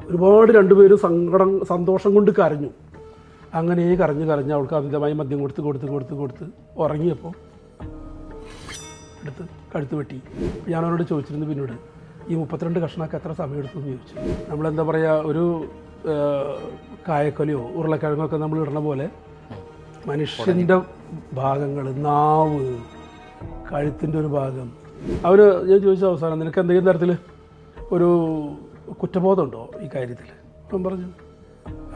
ഒരുപാട് രണ്ടുപേരും സന്തോഷം കൊണ്ട് കരഞ്ഞു. അങ്ങനെ കരഞ്ഞ് അവൾക്ക് അമിതമായി മദ്യം കൊടുത്ത് ഉറങ്ങിയപ്പോൾ എടുത്ത് കഴുത്ത് വെട്ടി. ഞാൻ അവരോട് ചോദിച്ചിരുന്നു, പിന്നീട് ഈ 32 കഷ്ണമൊക്കെ എത്ര സമയം എടുത്തു എന്ന് ചോദിച്ചു. നമ്മളെന്താ പറയുക, ഒരു കായക്കൊലയോ ഉരുളക്കിഴങ്ങൊക്കെ നമ്മൾ ഇടുന്ന പോലെ മനുഷ്യൻ്റെ ഭാഗങ്ങൾ, നാവ്, കഴുത്തിൻ്റെ ഒരു ഭാഗം. ഞാൻ ചോദിച്ച അവസാനം, നിനക്ക് എന്തെങ്കിലും തരത്തിൽ ഒരു കുറ്റബോധമുണ്ടോ ഈ കാര്യത്തിൽ? അപ്പം പറഞ്ഞു,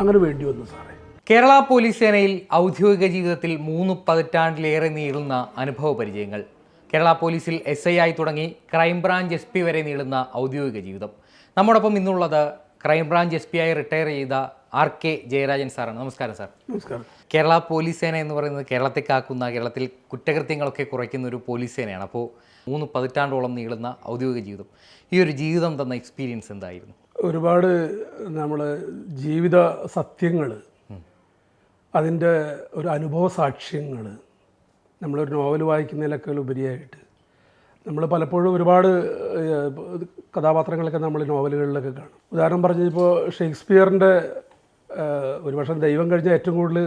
അങ്ങനെ വേണ്ടി വന്നു സാറേ. കേരള പോലീസ് സേനയിൽ ഔദ്യോഗിക ജീവിതത്തിൽ 3 പതിറ്റാണ്ടിലേറെ നീളുന്ന അനുഭവ പരിചയങ്ങൾ. കേരള പോലീസിൽ SI ആയി തുടങ്ങി ക്രൈംബ്രാഞ്ച് SP വരെ നീളുന്ന ഔദ്യോഗിക ജീവിതം. നമ്മോടൊപ്പം ഇന്നുള്ളത് ക്രൈംബ്രാഞ്ച് SP ആയി റിട്ടയർ ചെയ്ത RK ജയരാജൻ സാറാണ്. നമസ്കാരം സാർ. നമസ്കാരം. കേരള പോലീസ് സേന എന്ന് പറയുന്നത് കേരളത്തെ കാക്കുന്ന, കേരളത്തിൽ കുറ്റകൃത്യങ്ങളൊക്കെ കുറയ്ക്കുന്ന ഒരു പോലീസ് സേനയാണ്. അപ്പോൾ 3 പതിറ്റാണ്ടോളം നീളുന്ന ഔദ്യോഗിക ജീവിതം, ഈ ഒരു ജീവിതം തന്ന എക്സ്പീരിയൻസ് എന്തായിരുന്നു? ഒരുപാട് നമ്മൾ ജീവിത സത്യങ്ങൾ, അതിൻ്റെ ഒരു അനുഭവ സാക്ഷ്യങ്ങൾ, നമ്മളൊരു നോവൽ വായിക്കുന്നതിലൊക്കെ ഉപരിയായിട്ട് നമ്മൾ പലപ്പോഴും ഒരുപാട് കഥാപാത്രങ്ങളൊക്കെ നമ്മൾ നോവലുകളിലൊക്കെ കാണും. ഉദാഹരണം പറഞ്ഞപ്പോൾ ഷേക്സ്പിയറിൻ്റെ ഒരുപക്ഷെ ദൈവം കഴിഞ്ഞ ഏറ്റവും കൂടുതൽ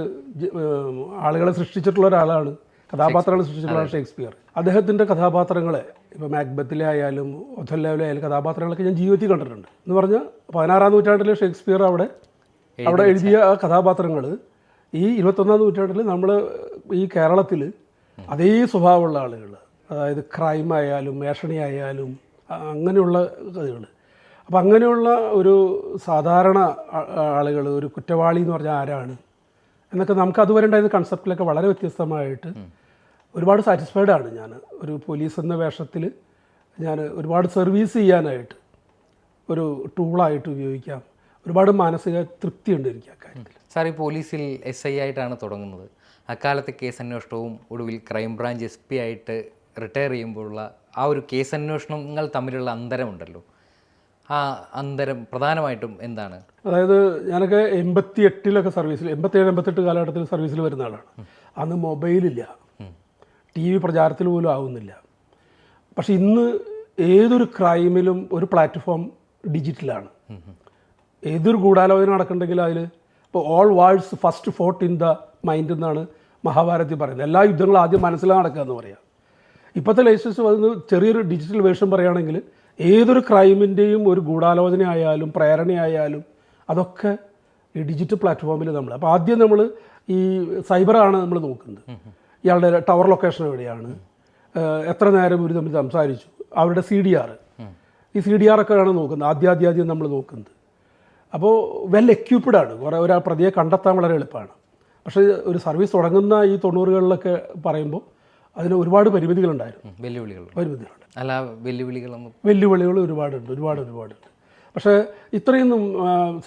ആളുകളെ സൃഷ്ടിച്ചിട്ടുള്ള ഒരാളാണ്, കഥാപാത്രങ്ങളെ സൃഷ്ടിച്ചിട്ടുള്ള ഷേക്സ്പിയർ. അദ്ദേഹത്തിൻ്റെ കഥാപാത്രങ്ങളെ ഇപ്പോൾ മാക്ബത്തിലെ ആയാലും ഒഥല്ലോയിലെ ആയാലും കഥാപാത്രങ്ങളൊക്കെ ഞാൻ ജീവിതത്തിൽ കണ്ടിട്ടുണ്ട്. എന്ന് പറഞ്ഞാൽ 16-ാം നൂറ്റാണ്ടിൽ ഷേക്സ്പിയർ അവിടെ എഴുതിയ കഥാപാത്രങ്ങൾ ഈ 21-ാം നൂറ്റാണ്ടിൽ നമ്മൾ ഈ കേരളത്തിൽ അതേ സ്വഭാവമുള്ള ആളുകൾ, അതായത് ക്രൈം ആയാലും മേഷണി ആയാലും അങ്ങനെയുള്ള കഥകൾ. അപ്പം അങ്ങനെയുള്ള ഒരു സാധാരണ ആളുകൾ, ഒരു കുറ്റവാളി എന്ന് പറഞ്ഞാൽ ആരാണ് എന്നൊക്കെ നമുക്ക് അതുവരെ ഉണ്ടായിരുന്ന കൺസെപ്റ്റിലൊക്കെ വളരെ വ്യത്യസ്തമായിട്ട് ഒരുപാട് സാറ്റിസ്ഫൈഡ് ആണ് ഞാൻ. ഒരു പോലീസ് എന്ന വേഷത്തിൽ ഞാൻ ഒരുപാട് സർവീസ് ചെയ്യാനായിട്ട് ഒരു ടൂളായിട്ട് ഉപയോഗിക്കാം. ഒരുപാട് മാനസിക തൃപ്തിയുണ്ട് എനിക്ക് ആ കാര്യത്തിൽ. സാർ, ഈ പോലീസിൽ SI ആയിട്ടാണ് തുടങ്ങുന്നത്. അക്കാലത്തെ കേസ് അന്വേഷണവും ഒടുവിൽ ക്രൈംബ്രാഞ്ച് SP ആയിട്ട് റിട്ടയർ ചെയ്യുമ്പോഴുള്ള ആ ഒരു കേസ് അന്വേഷണങ്ങൾ തമ്മിലുള്ള അന്തരമുണ്ടല്ലോ, ആ അന്തരം പ്രധാനമായിട്ടും എന്താണ്? അതായത് ഞാനൊക്കെ 88-ലൊക്കെ സർവീസിൽ, 87-88 കാലഘട്ടത്തിൽ സർവീസിൽ വരുന്ന ആളാണ്. അന്ന് മൊബൈലില്ല, TV പ്രചാരത്തിൽ പോലും ആവുന്നില്ല. പക്ഷെ ഇന്ന് ഏതൊരു ക്രൈമിലും ഒരു പ്ലാറ്റ്ഫോം ഡിജിറ്റലാണ്. ഏതൊരു ഗൂഢാലോചന നടക്കുന്നുണ്ടെങ്കിൽ അതിൽ ഇപ്പോൾ all wars first fort in the mind എന്നാണ് മഹാഭാരതത്തിൽ പറയുന്നത്. എല്ലാ യുദ്ധങ്ങളും ആദ്യം മനസ്സിലാണ് നടക്കുക എന്ന് പറയാം. ഇപ്പോഴത്തെ ലേറ്റസ്റ്റ് വന്ന് ചെറിയൊരു ഡിജിറ്റൽ വേർഷൻ പറയുകയാണെങ്കിൽ ഏതൊരു ക്രൈമിൻ്റെയും ഒരു ഗൂഢാലോചന ആയാലും പ്രേരണയായാലും അതൊക്കെ ഈ ഡിജിറ്റൽ പ്ലാറ്റ്ഫോമിൽ നമ്മൾ. അപ്പോൾ ആദ്യം നമ്മൾ ഈ സൈബറാണ് നമ്മൾ നോക്കുന്നത്. ഇയാളുടെ ടവർ ലൊക്കേഷൻ എവിടെയാണ്, എത്ര നേരം ഇവർ തമ്മിൽ സംസാരിച്ചു, അവരുടെ CDR, ഈ CDR ഒക്കെയാണ് നോക്കുന്നത് ആദ്യം നമ്മൾ നോക്കുന്നത്. അപ്പോൾ വെൽ എക്യൂപ്ഡ് ആണ്. കുറേ ഒരാൾ പ്രതിയെ കണ്ടെത്താൻ വളരെ എളുപ്പമാണ്. പക്ഷേ ഒരു സർവീസ് തുടങ്ങുന്ന ഈ 90-കളിലൊക്കെ പറയുമ്പോൾ അതിന് ഒരുപാട് പരിമിതികളുണ്ടായിരുന്നു. പരിമിതികളുണ്ട്. അല്ല, വെല്ലുവിളികൾ ഒരുപാടുണ്ട്. പക്ഷേ ഇത്രയൊന്നും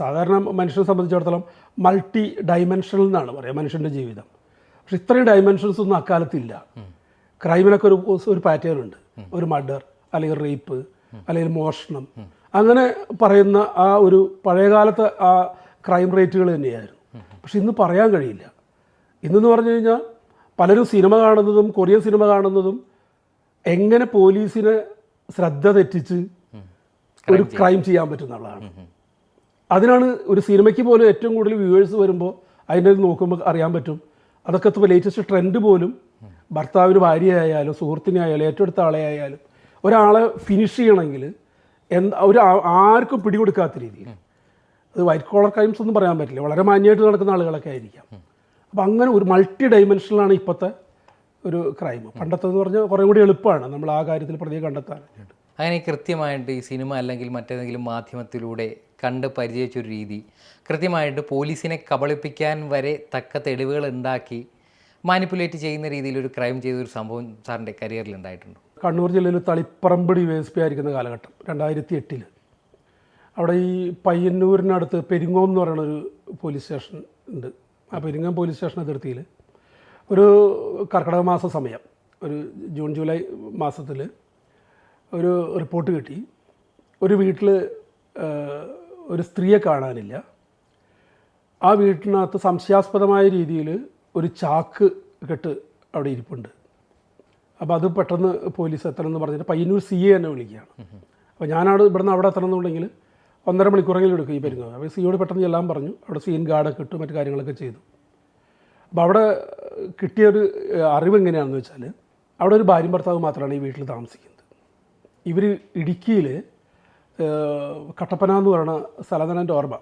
സാധാരണ മനുഷ്യനെ സംബന്ധിച്ചിടത്തോളം മൾട്ടി ഡൈമെൻഷണൽ എന്നാണ് പറയുക മനുഷ്യൻ്റെ ജീവിതം. പക്ഷെ ഇത്രയും ഡൈമെൻഷൻസ് ഒന്നും അക്കാലത്തില്ല. ക്രൈമിനൊക്കെ ഒരു പാറ്റേൺ ഉണ്ട്. ഒരു മർഡർ, അല്ലെങ്കിൽ റേപ്പ്, അല്ലെങ്കിൽ മോഷണം, അങ്ങനെ പറയുന്ന ആ ഒരു പഴയകാലത്തെ ആ ക്രൈം റേറ്റുകൾ തന്നെയായിരുന്നു. പക്ഷെ ഇന്ന് പറയാൻ കഴിയില്ല. ഇന്നെന്ന് പറഞ്ഞു കഴിഞ്ഞാൽ പലരും സിനിമ കാണുന്നതും കൊറിയൻ സിനിമ കാണുന്നതും എങ്ങനെ പോലീസിനെ ശ്രദ്ധ തെറ്റിച്ച് ഒരു ക്രൈം ചെയ്യാൻ പറ്റുന്നുള്ളതാണ്. അതിനാണ് ഒരു സിനിമയ്ക്ക് പോലും ഏറ്റവും കൂടുതൽ വ്യൂവേഴ്സ് വരുമ്പോൾ അതിൻ്റെ നോക്കുമ്പോൾ അറിയാൻ പറ്റും. അതൊക്കെ ഇപ്പോൾ ലേറ്റസ്റ്റ് ട്രെൻഡ് പോലും ഭർത്താവിന് ഭാര്യയായാലും സുഹൃത്തിനെ ആയാലും ഏറ്റവും അടുത്ത ആളെ ആയാലും ഒരാളെ ഫിനിഷ് ചെയ്യണമെങ്കിൽ ആർക്കും പിടികൊടുക്കാത്ത രീതിയിൽ, അത് വൈറ്റ് കോളർ ക്രൈംസ് ഒന്നും പറയാൻ പറ്റില്ല, വളരെ മാന്യമായിട്ട് നടക്കുന്ന ആളുകളൊക്കെ ആയിരിക്കാം. അപ്പോൾ അങ്ങനെ ഒരു മൾട്ടി ഡൈമെൻഷനിലാണ് ഇപ്പോഴത്തെ ഒരു ക്രൈം. പണ്ടത്തെന്ന് പറഞ്ഞാൽ കുറേ കൂടി എളുപ്പമാണ് നമ്മൾ ആ കാര്യത്തിൽ പ്രതിയെ കണ്ടെത്താനായിട്ട്. അങ്ങനെ കൃത്യമായിട്ട് ഈ സിനിമ അല്ലെങ്കിൽ മറ്റേതെങ്കിലും മാധ്യമത്തിലൂടെ കണ്ട് പരിചയിച്ചൊരു രീതി കൃത്യമായിട്ട് പോലീസിനെ കബളിപ്പിക്കാൻ വരെ തക്ക തെളിവുകൾ ഉണ്ടാക്കി മാനിപ്പുലേറ്റ് ചെയ്യുന്ന രീതിയിൽ ഒരു ക്രൈം ചെയ്തൊരു സംഭവം സാറിൻ്റെ കരിയറിൽ ഉണ്ടായിട്ടുണ്ട്? കണ്ണൂർ ജില്ലയിൽ തളിപ്പറമ്പ് DYSP ആയിരിക്കുന്ന കാലഘട്ടം 2008. അവിടെ ഈ പയ്യന്നൂരിനടുത്ത് പെരിങ്ങോം എന്ന് പറയുന്ന ഒരു പോലീസ് സ്റ്റേഷൻ ഉണ്ട്. ആ പെരിങ്ങോം പോലീസ് സ്റ്റേഷൻ അതിർത്തിയിൽ ഒരു കർക്കിടക മാസ സമയം, ഒരു ജൂൺ ജൂലൈ മാസത്തിൽ ഒരു റിപ്പോർട്ട് കിട്ടി. ഒരു വീട്ടിൽ ഒരു സ്ത്രീയെ കാണാനില്ല. ആ വീട്ടിനകത്ത് സംശയാസ്പദമായ രീതിയിൽ ഒരു ചാക്ക് കെട്ട് അവിടെ ഇരിപ്പുണ്ട്. അപ്പോൾ അത് പെട്ടെന്ന് പോലീസ് എത്തണം എന്ന് പറഞ്ഞിട്ട് പയ്യന്നൂർ CA എന്നെ വിളിക്കുകയാണ്. അപ്പോൾ ഞാനവിടെ ഇവിടുന്ന് അവിടെ എത്തണം എന്നുണ്ടെങ്കിൽ 1.5 മണിക്കൂറെങ്കിലും എടുക്കും ഈ പെരുങ്ങോ. അപ്പോൾ സിയോട് പെട്ടെന്ന് എല്ലാം പറഞ്ഞു. അവിടെ സീൻ ഗാർഡൊക്കെ ഇട്ടു, മറ്റു കാര്യങ്ങളൊക്കെ ചെയ്തു. അപ്പോൾ അവിടെ കിട്ടിയൊരു അറിവ് എങ്ങനെയാണെന്ന് വെച്ചാൽ, അവിടെ ഒരു ഭാര്യയും ഭർത്താവ് മാത്രമാണ് ഈ വീട്ടിൽ താമസിക്കുന്നത്. ഇവർ ഇടുക്കിയിൽ കട്ടപ്പന എന്ന് പറയുന്ന സ്ഥലം തന്നെ എൻ്റെ ഓർമ്മ,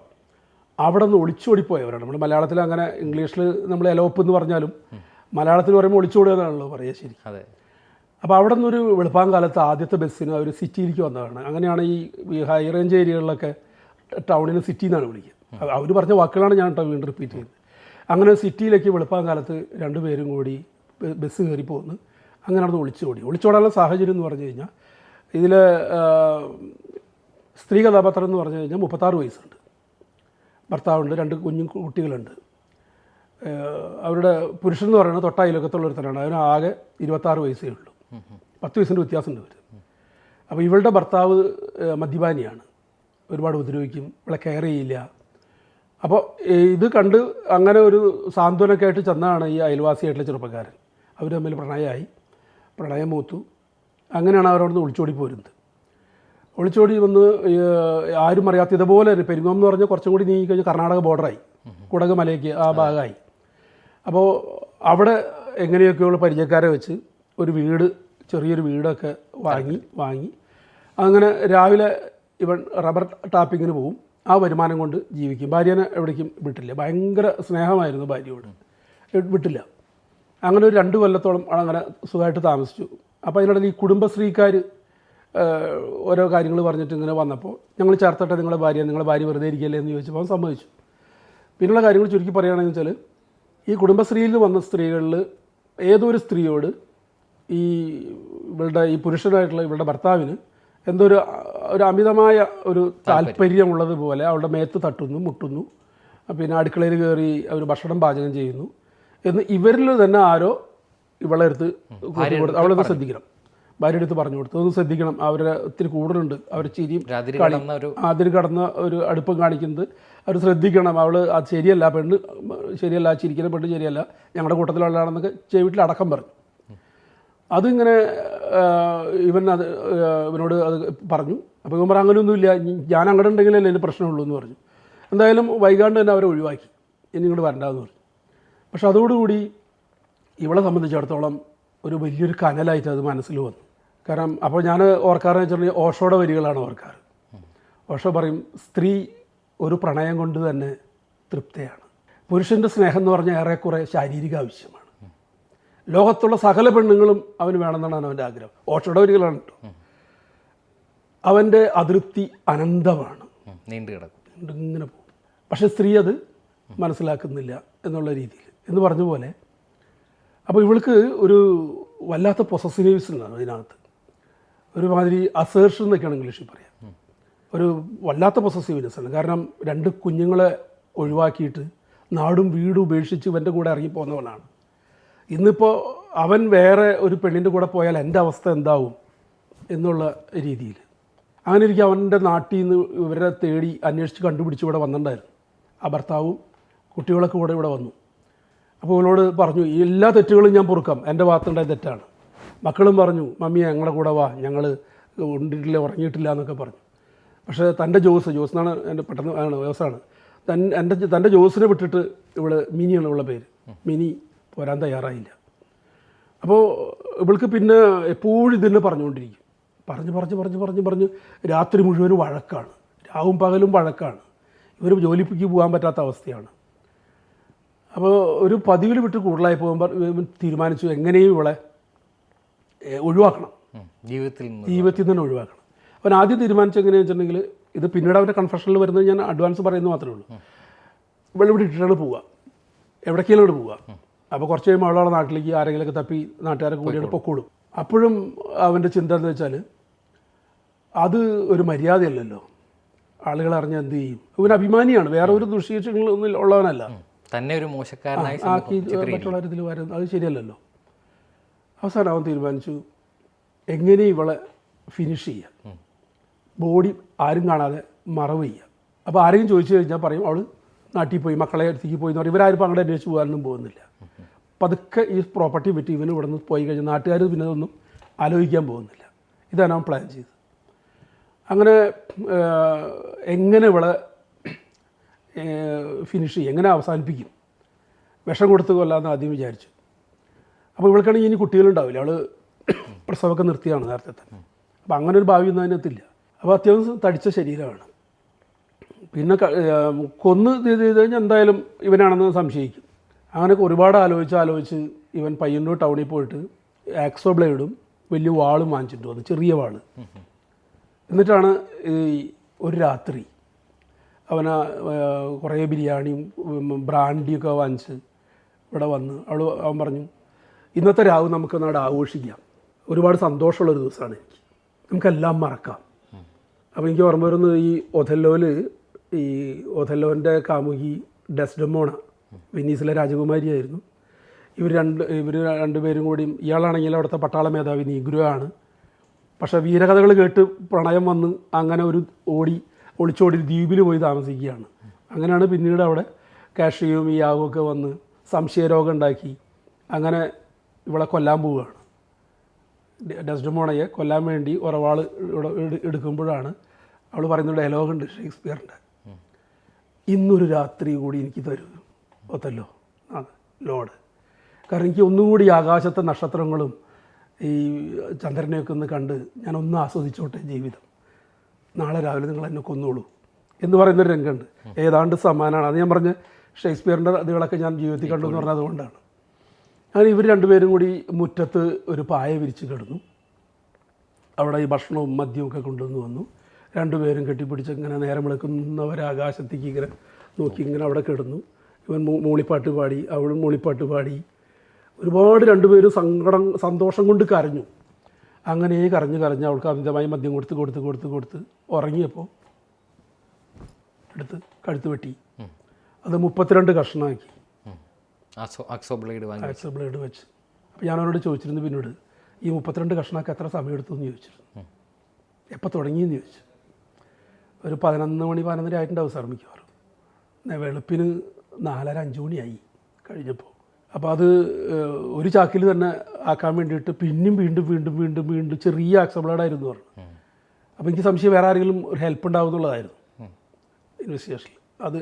അവിടെ നിന്ന് ഒളിച്ചോടിപ്പോയവരാണ്. നമ്മൾ മലയാളത്തിൽ അങ്ങനെ, ഇംഗ്ലീഷിൽ നമ്മൾ എലോപ്പ് എന്ന് പറഞ്ഞാലും മലയാളത്തിൽ പറയുമ്പോൾ ഒളിച്ചോടുക എന്നാണല്ലോ പറയുക ശരി. അപ്പോൾ അവിടെ നിന്നൊരു വെളുപ്പാങ്കാലത്ത് ആദ്യത്തെ ബസ്സിന് അവർ സിറ്റിയിലേക്ക് വന്നതാണ്. അങ്ങനെയാണ് ഈ ഹൈ റേഞ്ച് ഏരിയകളിലൊക്കെ ടൗണിന് സിറ്റി എന്നാണ് വിളിക്കുക. അവർ പറഞ്ഞ വാക്കുകളാണ് ഞാൻ വീണ്ടും റിപ്പീറ്റ് ചെയ്യുന്നത്. അങ്ങനെ സിറ്റിയിലേക്ക് വെളുപ്പാങ്കാലത്ത് 2 പേരും കൂടി ബസ് കയറി പോകുന്നു. അങ്ങനെ അവിടെ ഒളിച്ചോടാനുള്ള സാഹചര്യം എന്ന് പറഞ്ഞു കഴിഞ്ഞാൽ, ഇതിൽ സ്ത്രീ കഥാപാത്രം എന്ന് പറഞ്ഞു കഴിഞ്ഞാൽ 36 വയസ്സുണ്ട്, ഭർത്താവുണ്ട്, 2 കുട്ടികളുണ്ട്. അവരുടെ പുരുഷൻ എന്ന് പറയുന്നത് തൊട്ടയിലൊക്കത്തുള്ള ഒരുത്തനാണ്. അതിന് ആകെ 26 വയസ്സേ ഉള്ളൂ. 10 വയസ്സിൻ്റെ വ്യത്യാസമുണ്ട് ഇവർ. അപ്പോൾ ഇവളുടെ ഭർത്താവ് മദ്യപാനിയാണ്, ഒരുപാട് ഉപദ്രവിക്കും, ഇവളെ കെയർ ചെയ്യില്ല. അപ്പോൾ ഇത് കണ്ട് അങ്ങനെ ഒരു സാന്ത്വനമൊക്കെ ആയിട്ട് ചെന്നാണ് ഈ അയൽവാസിയായിട്ടുള്ള ചെറുപ്പക്കാരൻ. അവർ തമ്മിൽ പ്രണയം മൂത്തു. അങ്ങനെയാണ് അവരവിടുന്ന് ഒളിച്ചോടി പോരുന്നത്. ഒളിച്ചോടി വന്ന് ആരും അറിയാത്ത ഇതുപോലെ തന്നെ പെരുങ്ങോം എന്ന് പറഞ്ഞാൽ കുറച്ചും കൂടി നീങ്ങി കഴിഞ്ഞാൽ കർണാടക ബോർഡറായി, കുടക് മലയ്ക്ക് ആ ഭാഗമായി. അപ്പോൾ അവിടെ എങ്ങനെയൊക്കെയുള്ള പരിചയക്കാരെ വെച്ച് ഒരു ചെറിയൊരു വീടൊക്കെ വാങ്ങി അങ്ങനെ രാവിലെ ഇവൻ റബ്ബർ ടാപ്പിങ്ങിന് പോവും. ആ വരുമാനം കൊണ്ട് ജീവിക്കും. ഭാര്യനെ എവിടേക്കും വിട്ടില്ല. ഭയങ്കര സ്നേഹമായിരുന്നു ഭാര്യയോട്, വിട്ടില്ല. അങ്ങനെ ഒരു 2 കൊല്ലത്തോളം അങ്ങനെ സുഖമായിട്ട് താമസിച്ചു. അപ്പോൾ അതിനിടയിൽ ഈ കുടുംബശ്രീക്കാർ ഓരോ കാര്യങ്ങൾ പറഞ്ഞിട്ട് ഇങ്ങനെ വന്നപ്പോൾ, ഞങ്ങൾ ചേർത്തിട്ട് നിങ്ങളുടെ ഭാര്യ വെറുതെ ഇരിക്കല്ലേ എന്ന് ചോദിച്ചപ്പോൾ അവൻ സമ്മതിച്ചു. പിന്നെയുള്ള കാര്യങ്ങൾ ചുരുക്കി പറയുകയാണെന്ന് വെച്ചാൽ, ഈ കുടുംബശ്രീയിൽ വന്ന സ്ത്രീകളിൽ ഏതൊരു സ്ത്രീയോട് ഈ പുരുഷനായിട്ടുള്ള ഇവളുടെ ഭർത്താവിന് എന്തോ ഒരു അമിതമായ ഒരു താല്പര്യമുള്ളതുപോലെ അവളുടെ മേത്ത് തട്ടുന്നു, മുട്ടുന്നു, പിന്നെ അടുക്കളയിൽ കയറി അവർ ഭക്ഷണം പാചകം ചെയ്യുന്നു എന്ന് ഇവരിൽ തന്നെ ആരോ ഇവളെ അടുത്ത് അവളൊന്ന് ശ്രദ്ധിക്കണം, ഭാര്യ അടുത്ത് പറഞ്ഞു കൊടുത്തു, ഒന്ന് ശ്രദ്ധിക്കണം, അവരെ ഒത്തിരി കൂടുതലുണ്ട്, അവർ ചിരിയും അതിന് കടന്ന ഒരു അടുപ്പം കാണിക്കുന്നത് അവർ ശ്രദ്ധിക്കണം, അവൾ അത് ശരിയല്ല, പെണ്ണ് ശരിയല്ല, ചിരിക്കുന്ന പെണ്ണ് ശരിയല്ല, ഞങ്ങളുടെ കൂട്ടത്തിലുള്ളതാണെന്നൊക്കെ വീട്ടിൽ അടക്കം പറഞ്ഞു. അതിങ്ങനെ ഇവനോട് അത് പറഞ്ഞു. അപ്പോൾ ഇവൻ പറഞ്ഞു അങ്ങനെയൊന്നുമില്ല, ഞാൻ അങ്ങോട്ട് ഉണ്ടെങ്കിലല്ലേ എൻ്റെ പ്രശ്നമുള്ളൂ എന്ന് പറഞ്ഞു. എന്തായാലും വൈകാണ്ട് തന്നെ അവരെ ഒഴിവാക്കി, ഇനി ഇങ്ങോട്ട് വരണ്ടാന്ന് പറഞ്ഞു. പക്ഷെ അതോടുകൂടി ഇവളെ സംബന്ധിച്ചിടത്തോളം ഒരു വലിയൊരു കനലായിട്ട് അത് മനസ്സിൽ വന്നു. കാരണം അപ്പോൾ ഞാൻ ഓർക്കാറെന്ന് വെച്ചിട്ടുണ്ടെങ്കിൽ ഓഷോയുടെ വരികളാണ് ഓർക്കാറ്. ഓഷോ പറയും, സ്ത്രീ ഒരു പ്രണയം കൊണ്ട് തന്നെ തൃപ്തയാണ്. പുരുഷൻ്റെ സ്നേഹം എന്ന് പറഞ്ഞാൽ ഏറെക്കുറെ ശാരീരിക ആവശ്യമാണ്. ലോകത്തുള്ള സകല പെണ്ണുങ്ങളും അവന് വേണമെന്നാണ് അവൻ്റെ ആഗ്രഹം. ഓഷോയുടെ വരികളാണ് കേട്ടോ. അവൻ്റെ അതൃപ്തി അനന്തമാണ്, ഇങ്ങനെ പോകും. പക്ഷെ സ്ത്രീ അത് മനസ്സിലാക്കുന്നില്ല എന്നുള്ള രീതിയിൽ എന്ന് പറഞ്ഞ പോലെ. അപ്പോൾ ഇവൾക്ക് ഒരു വല്ലാത്ത പൊസസീവ്നെസ് ഉണ്ടാണ് അതിനകത്ത്, ഒരുമാതിരി അസേർഷൻ എന്നൊക്കെയാണ് ഇംഗ്ലീഷിൽ പറയാം. ഒരു വല്ലാത്ത പൊസസീവ്നെസ് ആണ്. കാരണം 2 കുഞ്ഞുങ്ങളെ ഒഴിവാക്കിയിട്ട് നാടും വീടും ഉപേക്ഷിച്ച് ഇവൻ്റെ കൂടെ ഇറങ്ങിപ്പോകുന്നവനാണ്. ഇന്നിപ്പോൾ അവൻ വേറെ ഒരു പെണ്ണിൻ്റെ കൂടെ പോയാൽ എൻ്റെ അവസ്ഥ എന്താവും എന്നുള്ള രീതിയിൽ അങ്ങനെ ഇരിക്കും. അവൻ്റെ നാട്ടിൽ നിന്ന് ഇവരെ തേടി അന്വേഷിച്ച് കണ്ടുപിടിച്ച് ഇവിടെ വന്നിട്ടുണ്ടായിരുന്നു. ആ ഭർത്താവും കുട്ടികളൊക്കെ കൂടെ ഇവിടെ വന്നു. അപ്പോൾ ഇവളോട് പറഞ്ഞു, എല്ലാ തെറ്റുകളും ഞാൻ പൊറുക്കാം, എൻ്റെ ഭാഗത്തുണ്ടായ തെറ്റാണ്. മക്കളും പറഞ്ഞു, മമ്മി ഞങ്ങളുടെ കൂടെ വാ, ഞങ്ങൾ ഉണ്ടിട്ടില്ല, ഉറങ്ങിയിട്ടില്ല എന്നൊക്കെ പറഞ്ഞു. പക്ഷേ തൻ്റെ ജോസ് എന്നാണ് എൻ്റെ പെട്ടെന്ന് ജോസാണ്, തൻ്റെ ജോസിനെ വിട്ടിട്ട് മിനിയാണ് ഇവളുടെ പേര്, മിനി പോരാൻ തയ്യാറായില്ല. അപ്പോൾ ഇവൾക്ക് പിന്നെ എപ്പോഴും ഇതിനെ പറഞ്ഞുകൊണ്ടിരിക്കും. പറഞ്ഞ് രാത്രി മുഴുവനും വഴക്കാണ്, രാവും പകലും വഴക്കാണ്. ഇവർ ജോലിക്ക് പോകാൻ പറ്റാത്ത അവസ്ഥയാണ്. അപ്പോൾ ഒരു പതിവിൽ വിട്ട് കൂടുതലായി പോകുമ്പോൾ തീരുമാനിച്ചു എങ്ങനെയും ഇവളെ ഒഴിവാക്കണം, ജീവിതത്തിൽ നിന്ന് ഒഴിവാക്കണം. അവൻ ആദ്യം തീരുമാനിച്ചു എങ്ങനെയാണെന്ന് വെച്ചിട്ടുണ്ടെങ്കിൽ, ഇത് പിന്നീട് അവൻ്റെ കൺഫെഷനിൽ വരുന്നത് ഞാൻ അഡ്വാൻസ് പറയുന്നത് മാത്രമേ ഉള്ളൂ, ഇവളെ ഇവിടെ ഇട്ടിട്ടാണ് പോവുക, എവിടേക്കെങ്കിലും പോവുക. അപ്പോൾ കുറച്ച് കഴിയുമ്പോൾ അവളുടെ നാട്ടിലേക്ക് ആരെങ്കിലുമൊക്കെ തപ്പി നാട്ടുകാരെ കൂടിയാണ് പൊക്കോളും. അപ്പോഴും അവൻ്റെ ചിന്ത എന്താ വെച്ചാൽ, അത് ഒരു മര്യാദയല്ലല്ലോ, ആളുകൾ അറിഞ്ഞാൽ എന്ത് ചെയ്യും. ഇവൻ അഭിമാനിയാണ്, വേറെ ഒരു ദുഷ്കീർഷങ്ങളൊന്നും ഉള്ളവനല്ല, തന്നെ ഒരു മോശക്കാരനായി ആക്കി മറ്റുള്ള ഇതിൽ വരുന്നത് അത് ശരിയല്ലല്ലോ. അവസാനം അവൻ തീരുമാനിച്ചു എങ്ങനെ ഇവളെ ഫിനിഷ് ചെയ്യാം, ബോഡി ആരും കാണാതെ മറവ് ചെയ്യാം. അപ്പോൾ ആരെങ്കിലും ചോദിച്ചു കഴിഞ്ഞാൽ പറയും അവൾ നാട്ടിൽ പോയി, മക്കളെ അടുത്തേക്ക് പോയി എന്ന് പറയും. ഇവരാരും അങ്ങോട്ട് അന്വേഷിച്ച് പോകാനൊന്നും പോകുന്നില്ല. പതുക്കെ ഈ പ്രോപ്പർട്ടി വിറ്റ് ഇവന് ഇവിടെ നിന്ന് പോയി കഴിഞ്ഞാൽ നാട്ടുകാർ പിന്നെ അതൊന്നും ആലോചിക്കാൻ പോകുന്നില്ല. ഇതാണ് അവൻ പ്ലാൻ ചെയ്തത്. അങ്ങനെ എങ്ങനെ ഇവളെ ഫിനിഷ് ചെയ്യും, എങ്ങനെ അവസാനിപ്പിക്കും, വിഷം കൊടുത്ത് കൊല്ലാമെന്ന് ആദ്യം വിചാരിച്ചു. അപ്പോൾ ഇവൾക്കാണെങ്കിൽ ഇനി കുട്ടികളുണ്ടാവില്ല, അവൾ പ്രസവമൊക്കെ നിർത്തിയാണ് നേരത്തെ തന്നെ. അപ്പോൾ അങ്ങനെ ഒരു ഭാവി ഒന്നും അതിനകത്തില്ല. അപ്പോൾ അത്യാവശ്യം തടിച്ച ശരീരമാണ്. പിന്നെ കൊന്ന് ചെയ്ത് കഴിഞ്ഞാൽ എന്തായാലും ഇവനാണെന്ന് സംശയിക്കും. അങ്ങനെ ഒരുപാട് ആലോചിച്ച് ഇവൻ പയ്യന്നൂർ ടൗണിൽ പോയിട്ട് ആക്സോ ബ്ലേഡും വലിയ വാളും വാങ്ങിച്ചിട്ട് വന്നു, ചെറിയ വാള്. എന്നിട്ടാണ് ഈ ഒരു രാത്രി അവന് കുറേ ബിരിയാണിയും ബ്രാൻഡിയൊക്കെ വാങ്ങിച്ച് ഇവിടെ വന്ന് അവൻ പറഞ്ഞു, ഇന്നത്തെ രാവ് നമുക്ക് നാട് ആഘോഷിക്കാം, ഒരുപാട് സന്തോഷമുള്ളൊരു ദിവസമാണ് എനിക്ക്, നമുക്കെല്ലാം മറക്കാം. അപ്പോൾ എനിക്ക് ഓർമ്മ വരുന്നത് ഈ ഒഥല്ലോൻ്റെ കാമുകി ഡെസ്ഡെമോണ വെനീസിലെ രാജകുമാരിയായിരുന്നു. ഇവർ രണ്ടുപേരും കൂടിയും, ഇയാളാണെങ്കിൽ അവിടുത്തെ പട്ടാള മേധാവി നീഗ്രോ ആണ്. പക്ഷേ വീരകഥകൾ കേട്ട് പ്രണയം വന്ന് അങ്ങനെ ഒളിച്ചോടി ദ്വീപിൽ പോയി താമസിക്കുകയാണ്. അങ്ങനെയാണ് പിന്നീട് അവിടെ കാഷ്രിയും ഈ യാഗമൊക്കെ വന്ന് സംശയരോഗം ഉണ്ടാക്കി അങ്ങനെ ഇവളെ കൊല്ലാൻ പോവുകയാണ്. ഡെസ്ഡെമോണയെ കൊല്ലാൻ വേണ്ടി ഒരവാൾ എടുക്കുമ്പോഴാണ് അവൾ പറയുന്ന ഡയലോഗുണ്ട് ഷേക്സ്പിയറിൻ്റെ, ഇന്നൊരു രാത്രി കൂടി എനിക്ക് തരൂ ഒത്തല്ലോ ലോഡ്. കാരണം എനിക്ക് ഒന്നുകൂടി ആകാശത്തെ നക്ഷത്രങ്ങളും ഈ ചന്ദ്രനെയൊക്കെ ഒന്ന് കണ്ട് ഞാനൊന്ന് ആസ്വദിച്ചോട്ടെ ജീവിതം, നാളെ രാവിലെ നിങ്ങൾ എന്നെ കൊന്നോളൂ എന്ന് പറയുന്നൊരു രംഗമുണ്ട്. ഏതാണ്ട് സമാനമാണ്. അത് ഞാൻ പറഞ്ഞ ഷേക്സ്പിയറിൻ്റെ അതുകളൊക്കെ ഞാൻ ജീവിതത്തിൽ കണ്ടു എന്ന് പറഞ്ഞത് അതുകൊണ്ടാണ്. അങ്ങനെ ഇവർ രണ്ടുപേരും കൂടി മുറ്റത്ത് ഒരു പായ വിരിച്ച് കിടന്നു. അവിടെ ഈ ഭക്ഷണവും മദ്യവും ഒക്കെ കൊണ്ടുവന്ന് വന്നു. രണ്ടുപേരും കെട്ടിപ്പിടിച്ച് ഇങ്ങനെ നേരം വിളക്കുന്നവരെ ആകാശത്തേക്ക് ഇങ്ങനെ നോക്കി ഇങ്ങനെ അവിടെ കിടന്നു. ഇവൻ മൂളിപ്പാട്ട് പാടി, അവളും മൂളിപ്പാട്ട് പാടി. ഒരുപാട് രണ്ടുപേരും സന്തോഷം കൊണ്ട് കരഞ്ഞു. അങ്ങനെ കരഞ്ഞ് അവൾക്ക് അമിതമായി മദ്യം കൊടുത്ത് ഉറങ്ങിയപ്പോൾ എടുത്ത് കഴുത്ത് വെട്ടി. അത് 32 കഷ്ണമാക്കി ആക്സോ ബ്ലേഡ് വെച്ച്. അപ്പോൾ ഞാൻ അവരോട് ചോദിച്ചിരുന്നു പിന്നീട്, ഈ 32 കഷ്ണമൊക്കെ എത്ര സമയം എടുത്തു എന്ന് ചോദിച്ചിരുന്നു. എപ്പോൾ തുടങ്ങിയെന്ന് ചോദിച്ചു. ഒരു 11 മണി 11:30 ആയിട്ടുണ്ടാവും സാർ മിക്കവാറും. വെളുപ്പിന് 4:30-5 മണിയായി കഴിഞ്ഞപ്പോൾ. അപ്പോൾ അത് ഒരു ചാക്കിൽ തന്നെ ആക്കാൻ വേണ്ടിയിട്ട് വീണ്ടും ചെറിയ ആക്സോ ബ്ലേഡായിരുന്നു പറഞ്ഞു. അപ്പോൾ എനിക്ക് സംശയം വേറെ ആരെങ്കിലും ഒരു ഹെൽപ്പ് ഉണ്ടാവുന്നുള്ളതായിരുന്നു ഇൻവെസ്റ്റിഗേഷനിൽ. അത്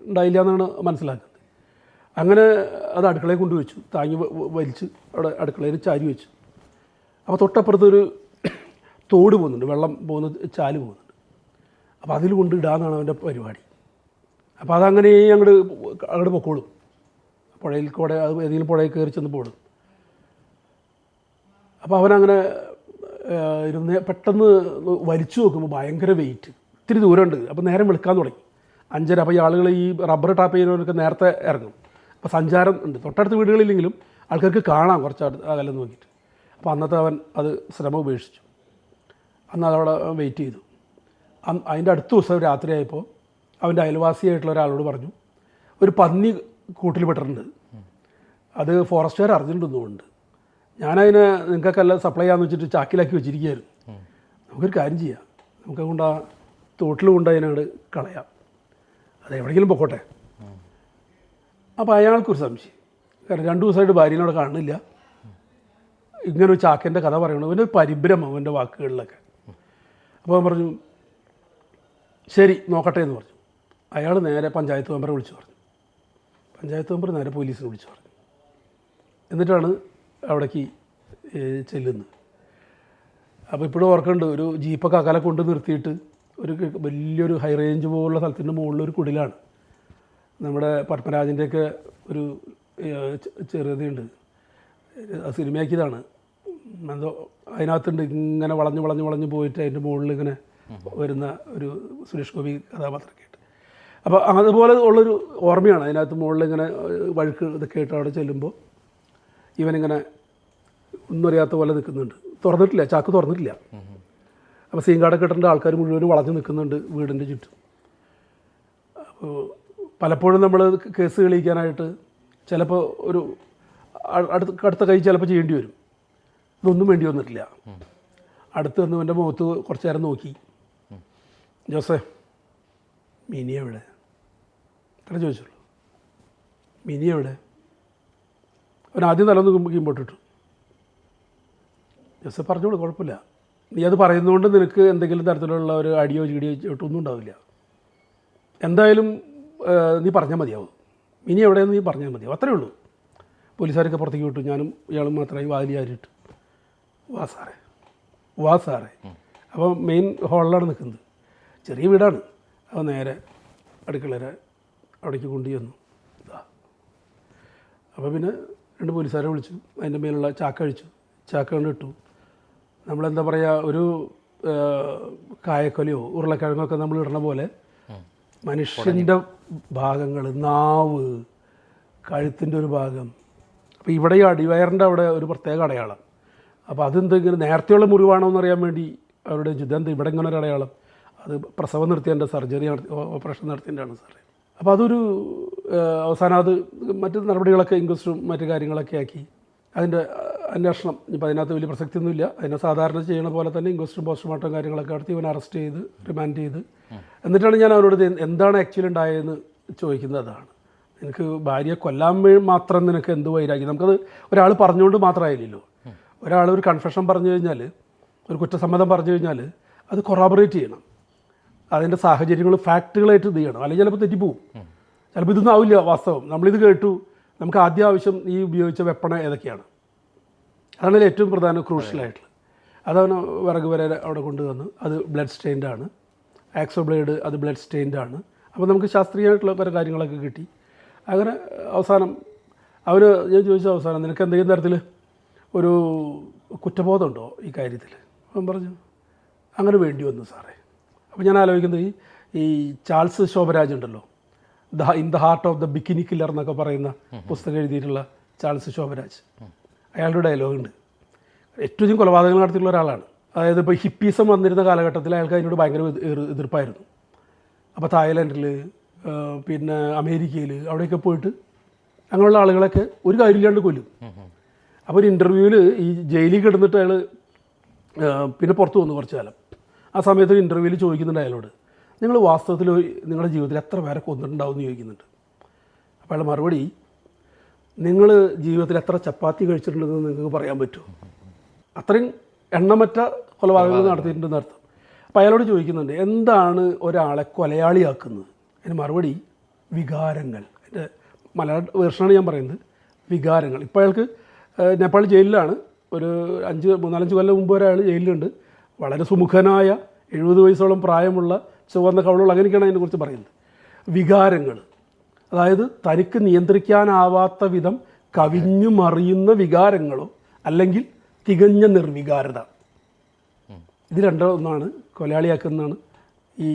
ഉണ്ടായില്ല എന്നാണ് മനസ്സിലാക്കുന്നത്. അങ്ങനെ അത് അടുക്കളയിൽ കൊണ്ടുവച്ചു, താങ്ങി വലിച്ച് അവിടെ അടുക്കളയിൽ ചാരി വെച്ചു. അപ്പോൾ തൊട്ടപ്പുറത്തൊരു തോട് പോകുന്നുണ്ട്, വെള്ളം പോകുന്ന ചാല് പോകുന്നുണ്ട്. അപ്പോൾ അതിൽ കൊണ്ട് ഇടാമെന്നാണ് അവൻ്റെ പരിപാടി. അപ്പോൾ അതങ്ങനെ അങ്ങോട്ട് പൊക്കോളും, പുഴയിൽ കൂടെ അത് ഏതെങ്കിലും പുഴയിൽ കയറി ചെന്ന് പോടും. അപ്പോൾ അവനങ്ങനെ പെട്ടെന്ന് വലിച്ചു നോക്കുമ്പോൾ ഭയങ്കര വെയിറ്റ്, ഇത്തിരി ദൂരമുണ്ട്. അപ്പോൾ നേരം വെളുക്കാൻ തുടങ്ങി 5:30. അപ്പോൾ ഈ ആളുകൾ ഈ റബ്ബർ ടാപ്പ് ചെയ്യുന്നവരൊക്കെ നേരത്തെ ഇറങ്ങും. അപ്പോൾ സഞ്ചാരം ഉണ്ട്, തൊട്ടടുത്ത വീടുകളില്ലെങ്കിലും ആൾക്കാർക്ക് കാണാം കുറച്ച് അകലം നോക്കിയിട്ട്. അപ്പോൾ അന്നത്തെ അവൻ അത് ശ്രമം ഉപേക്ഷിച്ചു. അന്ന് അതവിടെ വെയിറ്റ് ചെയ്തു. അതിൻ്റെ അടുത്ത ദിവസം രാത്രിയായപ്പോൾ അവൻ്റെ അയൽവാസിയായിട്ടുള്ള ഒരാളോട് പറഞ്ഞു, ഒരു പന്നി കൂട്ടിൽ പെട്ടിട്ടുണ്ട്, അത് ഫോറസ്റ്റുകാർ അറിഞ്ഞിട്ടുണ്ടെന്നുണ്ട്, ഞാനതിനെ നിങ്ങൾക്കെല്ലാം സപ്ലൈ ചെയ്യാമെന്ന് വെച്ചിട്ട് ചാക്കിലാക്കി വെച്ചിരിക്കുകയായിരുന്നു. നമുക്കൊരു കാര്യം ചെയ്യാം, നമുക്ക് കൊണ്ട് ആ തോട്ടിൽ കൊണ്ട് അതിനോട് കളയാം, അത് എവിടെയെങ്കിലും പൊക്കോട്ടെ. അപ്പോൾ അയാൾക്കൊരു സംശയം, കാരണം 2 ദിവസമായിട്ട് ഭാര്യനോട് കാണുന്നില്ല, ഇങ്ങനൊരു ചാക്കിൻ്റെ കഥ പറയണം, അവൻ്റെ പരിഭ്രമം അവൻ്റെ വാക്കുകളിലൊക്കെ. അപ്പോൾ അവൻ പറഞ്ഞു ശരി നോക്കട്ടെ എന്ന് പറഞ്ഞു. അയാൾ നേരെ പഞ്ചായത്ത് മെമ്പറെ വിളിച്ചു പറഞ്ഞു. പഞ്ചായത്ത് മെമ്പർ നേരെ പോലീസിനെ വിളിച്ചു പറഞ്ഞു. എന്നിട്ടാണ് അവിടേക്ക് ചെല്ലുന്നത്. അപ്പോൾ ഇപ്പോഴും ഓർക്കുന്നുണ്ട്, ഒരു ജീപ്പൊക്കെ അകലെ കൊണ്ട് നിർത്തിയിട്ട് ഒരു വലിയൊരു ഹൈ റേഞ്ച് പോലുള്ള സ്ഥലത്തിൻ്റെ മുകളിലൊരു കുടിലാണ്. നമ്മുടെ പത്മരാജൻ്റെയൊക്കെ ഒരു ചെറുതുണ്ട്, സിനിമയാക്കിയതാണ് എന്തോ, അതിനകത്തുണ്ട് ഇങ്ങനെ വളഞ്ഞ് പോയിട്ട് അതിൻ്റെ മുകളിൽ ഇങ്ങനെ വരുന്ന ഒരു സുരേഷ് ഗോപി കഥാപാത്രമൊക്കെ ആയിട്ട്. അപ്പോൾ അതുപോലെ ഉള്ളൊരു ഓർമ്മയാണ് അതിനകത്ത്. മുകളിൽ ഇങ്ങനെ വഴുക്ക് ഇതൊക്കെ ആയിട്ട് അവിടെ ചെല്ലുമ്പോൾ ഇവനിങ്ങനെ ഒന്നും അറിയാത്ത പോലെ നിൽക്കുന്നുണ്ട്, തുറന്നിട്ടില്ല, ചാക്ക് തുറന്നിട്ടില്ല. അപ്പോൾ സീങ്കാടൊക്കെ ഇട്ടേണ്ട ആൾക്കാർ മുഴുവനും വളഞ്ഞ് നിൽക്കുന്നുണ്ട് വീടിൻ്റെ ചുറ്റും. അപ്പോൾ പലപ്പോഴും നമ്മൾ കേസ് തെളിയിക്കാനായിട്ട് ചിലപ്പോൾ ഒരു അടുത്ത കൈ ചിലപ്പോൾ ചെയ്യേണ്ടി വരും. ഇതൊന്നും വേണ്ടി വന്നിട്ടില്ല. അടുത്ത് വന്ന് എൻ്റെ മുഖത്ത് കുറച്ച് നേരം നോക്കി, ജോസേ മിനി എവിടെ, ഇത്ര ചോദിച്ചുള്ളൂ, മിനി എവിടെ. അവൻ ആദ്യം തലൊന്ന് കീമ്പോട്ടിട്ടു. ജോസഫ് പറഞ്ഞോളൂ കുഴപ്പമില്ല, നീ അത് പറയുന്നതുകൊണ്ട് നിനക്ക് എന്തെങ്കിലും തരത്തിലുള്ള ഒരു അടിയോ ചീടിയോ ഒന്നും ഉണ്ടാവില്ല. എന്തായാലും നീ പറഞ്ഞാൽ മതിയാവും, ഇനി എവിടെയെന്ന് നീ പറഞ്ഞാൽ മതിയാവും, അത്രേ ഉള്ളൂ. പോലീസുകാരൊക്കെ പുറത്തേക്ക് വിട്ടു. ഞാനും ഇയാളും മാത്രമായി വാതിലിയാരിട്ട് വാ സാറേ. അപ്പോൾ മെയിൻ ഹാളിലാണ് നിൽക്കുന്നത്. ചെറിയ വീടാണ്. അപ്പോൾ നേരെ അടുക്കളരെ അവിടേക്ക് കൊണ്ടുചെന്നു. അപ്പോൾ പിന്നെ 2 പോലീസുകാരെ വിളിച്ചു. അതിൻ്റെ മേലുള്ള ചാക്ക അഴിച്ചു. ചാക്ക കൊണ്ട് ഇട്ടു. നമ്മളെന്താ പറയുക, ഒരു കായക്കൊലയോ ഉരുളക്കിഴങ്ങൊക്കെ നമ്മൾ ഇടുന്ന പോലെ മനുഷ്യൻ്റെ ഭാഗങ്ങൾ, നാവ്, കഴുത്തിൻ്റെ ഒരു ഭാഗം. അപ്പോൾ ഇവിടെ ഈ അടിവയറിൻ്റെ അവിടെ ഒരു പ്രത്യേക അടയാളം. അപ്പോൾ അതെന്തെങ്കിലും നേരത്തെയുള്ള മുറിവാണോ എന്നറിയാൻ വേണ്ടി അവരുടെ ഇതെന്ത് ഇവിടെ ഇങ്ങനെ ഒരു അടയാളം, അത് പ്രസവം നിർത്തിയതിൻ്റെ സർജറി ഓപ്പറേഷൻ നടത്തിയതിൻ്റെയാണ് സാറേ. അപ്പോൾ അതൊരു അവസാനം അത് മറ്റ് നടപടികളൊക്കെ ഇൻക്വസ്റ്റും മറ്റു കാര്യങ്ങളൊക്കെ ആക്കി അതിൻ്റെ അന്വേഷണം. ഇപ്പോൾ അതിനകത്ത് വലിയ പ്രസക്തിയൊന്നുമില്ല. അതിനെ സാധാരണ ചെയ്യുന്ന പോലെ തന്നെ ഇൻക്വസ്റ്റും പോസ്റ്റ്മോർട്ടം കാര്യങ്ങളൊക്കെ നടത്തി ഇവനെ അറസ്റ്റ് ചെയ്ത് റിമാൻഡ് ചെയ്ത് എന്നിട്ടാണ് ഞാൻ അവരോട് എന്താണ് ആക്ച്വലി ഉണ്ടായതെന്ന് ചോദിക്കുന്നതാണ്. എനിക്ക് ഭാര്യയെ കൊല്ലാൻ മാത്രം നിനക്ക് എന്ത് വൈരാഗ്യം? നമുക്കത് ഒരാൾ പറഞ്ഞുകൊണ്ട് മാത്രമായില്ലല്ലോ. ഒരാൾ ഒരു കൺഫെഷൻ പറഞ്ഞു കഴിഞ്ഞാൽ, ഒരു കുറ്റസമ്മതം പറഞ്ഞു കഴിഞ്ഞാൽ അത് കൊറാബറേറ്റ് ചെയ്യണം. അതിൻ്റെ സാഹചര്യങ്ങൾ ഫാക്റ്റുകളായിട്ട് ഇത് ചെയ്യണം. അല്ലെങ്കിൽ ചിലപ്പോൾ തെറ്റിപ്പോവും. ചിലപ്പോൾ ഇതൊന്നും ആവില്ല വാസ്തവം. നമ്മളിത് കേട്ടു, നമുക്ക് ആദ്യം ആവശ്യം ഈ ഉപയോഗിച്ച വെപ്പണ ഏതൊക്കെയാണ്, അതാണ് ഏറ്റവും പ്രധാന ക്രൂഷ്യലായിട്ടുള്ളത്. അതവന് വിറക് വരെ അവിടെ കൊണ്ടുവന്ന് അത് ബ്ലഡ് സ്റ്റെയിൻഡ് ആണ്. ആക്സോ ബ്ലേഡ് അത് ബ്ലഡ് സ്റ്റെയിൻഡ് ആണ്. അപ്പോൾ നമുക്ക് ശാസ്ത്രീയമായിട്ടുള്ള പല കാര്യങ്ങളൊക്കെ കിട്ടി. അങ്ങനെ അവസാനം അവന് ഞാൻ ചോദിച്ച അവസാനം നിനക്ക് എന്തെങ്കിലും തരത്തിൽ ഒരു കുറ്റബോധമുണ്ടോ ഈ കാര്യത്തിൽ? അവൻ പറഞ്ഞു അങ്ങനെ വേണ്ടി വന്നു സാറേ. അപ്പോൾ ഞാൻ ആലോചിക്കുന്നത് ഈ ചാൾസ് ശോഭരാജ് ഉണ്ടല്ലോ, in the heart of the bikini killer എന്നൊക്കെ പറയുന്ന പുസ്തകം എഴുതിയിട്ടുള്ള ചാൾസ് ശോഭരാജ്, അയാളുടെ ഡയലോഗുണ്ട്. ഏറ്റവും കൊലപാതകങ്ങൾ നടത്തിയിട്ടുള്ള ഒരാളാണ്. അതായത് ഇപ്പോൾ ഹിപ്പീസം വന്നിരുന്ന കാലഘട്ടത്തിൽ അയാൾക്ക് അതിനോട് ഭയങ്കര എതിർപ്പായിരുന്നു. അപ്പോൾ തായ്ലൻഡിൽ പിന്നെ അമേരിക്കയിൽ അവിടെയൊക്കെ പോയിട്ട് അങ്ങനെയുള്ള ആളുകളൊക്കെ ഒരു കാര്യമില്ലാണ്ട് കൊല്ലും. അപ്പോൾ ഒരു ഇൻ്റർവ്യൂവിൽ ഈ ജയിലിൽ കിടന്നിട്ട് അയാൾ പിന്നെ പുറത്ത് വന്നു കുറച്ച് കാലം. ആ സമയത്ത് ഒരു ഇൻ്റർവ്യൂവിൽ ചോദിക്കുന്നുണ്ട് അയാളോട്, നിങ്ങൾ വാസ്തവത്തിൽ നിങ്ങളുടെ ജീവിതത്തിൽ എത്ര പേരെ കൊന്നിട്ടുണ്ടാവും എന്ന് ചോദിക്കുന്നുണ്ട്. അപ്പോൾ അയാൾ മറുപടി, നിങ്ങൾ ജീവിതത്തിൽ എത്ര ചപ്പാത്തി കഴിച്ചിട്ടുണ്ടെന്ന് നിങ്ങൾക്ക് പറയാൻ പറ്റുമോ? അത്രയും എണ്ണമറ്റ കൊലപാതകങ്ങൾ നടത്തിയിട്ടുണ്ടെന്ന് അർത്ഥം. അപ്പോൾ അയാളോട് ചോദിക്കുന്നുണ്ട്, എന്താണ് ഒരാളെ കൊലയാളിയാക്കുന്നത്? അതിന് മറുപടി വികാരങ്ങൾ. എൻ്റെ മലയാള വേർഷനാണ് ഞാൻ പറയുന്നത്, വികാരങ്ങൾ. ഇപ്പോൾ അയാൾക്ക് നേപ്പാൾ ജയിലിലാണ്. ഒരു 3-4 കൊല്ലം മുമ്പ് വരെ അയാൾ ജയിലിലുണ്ട്. വളരെ സുമുഖനായ 70 വയസ്സോളം പ്രായമുള്ള ചുവന്ന കവളുകൾ, അങ്ങനെയൊക്കെയാണ് അതിനെക്കുറിച്ച് പറയുന്നത്. വികാരങ്ങൾ, അതായത് തനിക്ക് നിയന്ത്രിക്കാനാവാത്ത വിധം കവിഞ്ഞു മറിയുന്ന വികാരങ്ങളോ അല്ലെങ്കിൽ തികഞ്ഞ നിർവികാരത, ഇത് രണ്ടൊന്നാണ് കൊലയാളിയാക്കുന്നതാണ് ഈ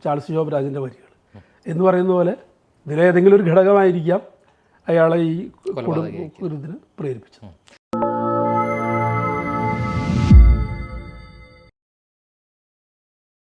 ചാൾസ് ശോഭരാജിൻ്റെ വരികൾ. എന്ന് പറയുന്ന പോലെ ഇതിലേതെങ്കിലും ഒരു ഘടകമായിരിക്കാം അയാളെ ഈ ഇതിന് പ്രേരിപ്പിച്ചത്.